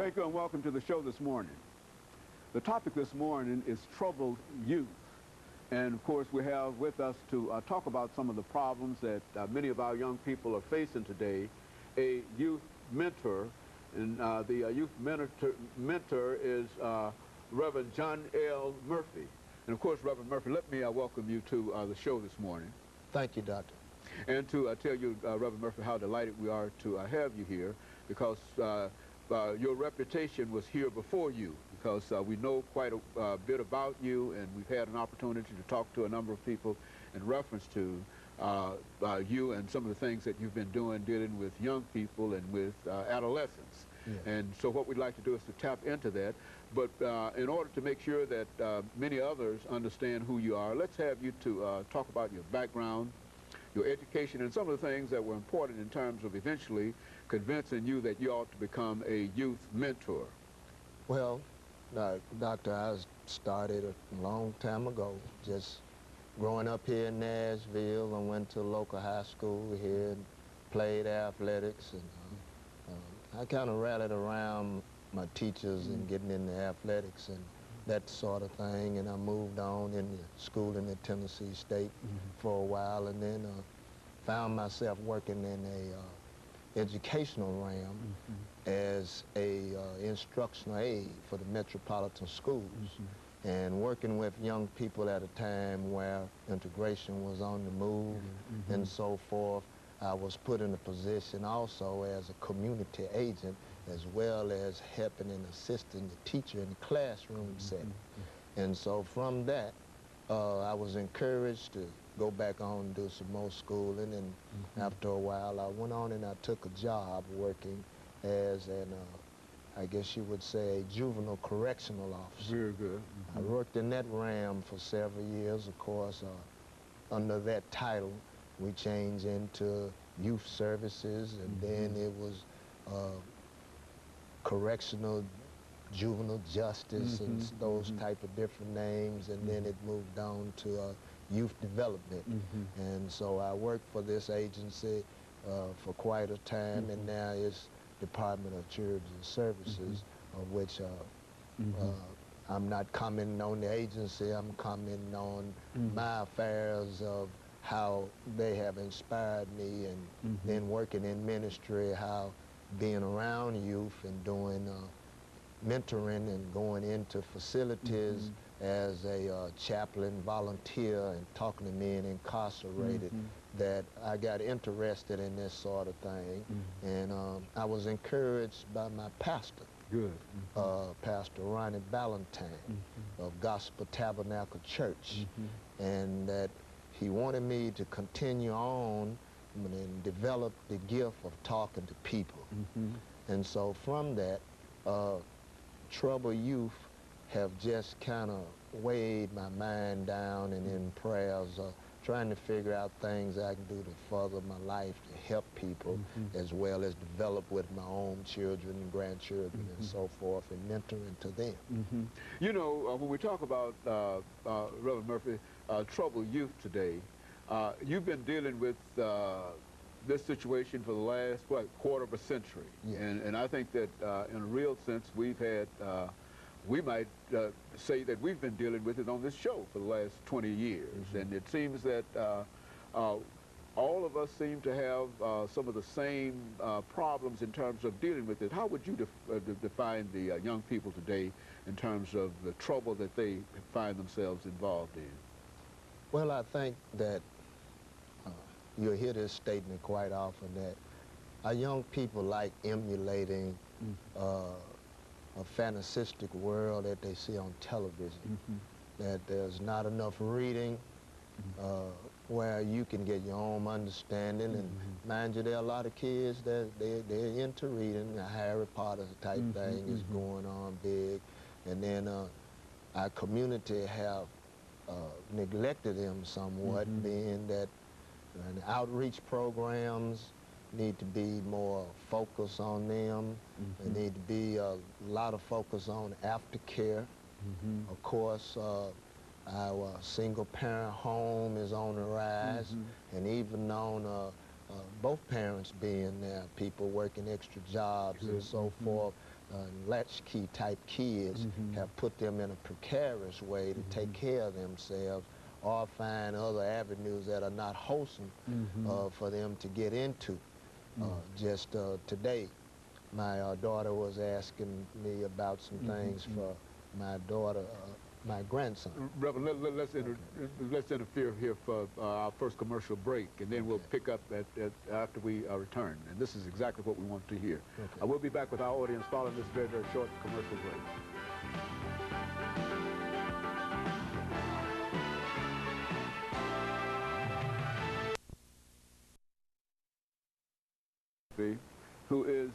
Thank you and welcome to the show this morning. The topic this morning is troubled youth. And of course we have with us to talk about some of the problems that many of our young people are facing today, a youth mentor. And the youth mentor is Reverend John L. Murphy. And of course, Reverend Murphy, let me welcome you to the show this morning. Thank you, Doctor. And to tell you, Reverend Murphy, how delighted we are to have you here, because your reputation was here before you, because we know quite a bit about you, and we've had an opportunity to talk to a number of people in reference to you and some of the things that you've been doing dealing with young people and with adolescents. Yes. And so what we'd like to do is to tap into that. But in order to make sure that many others understand who you are, let's have you to talk about your background, your education, and some of the things that were important in terms of eventually convincing you that you ought to become a youth mentor. Well, Doctor, I started a long time ago, just growing up here in Nashville. I went to a local high school here and played athletics, and I kind of rallied around my teachers and getting into athletics and that sort of thing, and I moved on in the school in the Tennessee State for a while, and then found myself working in a educational realm as a instructional aide for the metropolitan schools, and working with young people at a time where integration was on the move and so forth. I was put in a position also as a community agent, as well as helping and assisting the teacher in the classroom setting. And so from that, I was encouraged to go back on and do some more schooling, and after a while I went on and I took a job working as an, I guess you would say, a juvenile correctional officer. Very good. I worked in that realm for several years. Of course, under that title, we changed into youth services, and then it was correctional juvenile justice and those type of different names, and then it moved on to youth development. And so I worked for this agency for quite a time, and now it's Department of Children's Services, of which I'm not commenting on the agency, I'm commenting on my affairs of how they have inspired me, and then working in ministry, how being around youth and doing mentoring and going into facilities as a chaplain, volunteer, and talking to men incarcerated, that I got interested in this sort of thing. And I was encouraged by my pastor, Pastor Ronnie Ballantyne of Gospel Tabernacle Church, and that he wanted me to continue on and develop the gift of talking to people. And so from that, troubled youth have just kind of weighed my mind down, and in prayers trying to figure out things I can do to further my life to help people, as well as develop with my own children and grandchildren and so forth, and mentoring to them. You know, when we talk about, Reverend Murphy, troubled youth today, you've been dealing with this situation for the last, what, quarter of a century. Yes. And I think that in a real sense, we've had, we might say that we've been dealing with it on this show for the last 20 years. And it seems that all of us seem to have some of the same problems in terms of dealing with it. How would you define the young people today in terms of the trouble that they find themselves involved in? Well, I think that you'll hear this statement quite often, that our young people like emulating a fantasistic world that they see on television, that there's not enough reading where you can get your own understanding. And mind you, there are a lot of kids that they're into reading. The Harry Potter type thing is going on big. And then our community have neglected them somewhat, being that outreach programs need to be more focused on them. There need to be a lot of focus on aftercare. Of course, our single parent home is on the rise, and even on both parents being there, people working extra jobs and so forth. latchkey type kids, have put them in a precarious way to take care of themselves or find other avenues that are not wholesome for them to get into. Just today, my daughter was asking me about some things for my daughter, my grandson. Reverend, let's interfere here for our first commercial break, and then we'll pick up after we return. And this is exactly what we want to hear. I will be back with our audience following this very, very short commercial break. Who is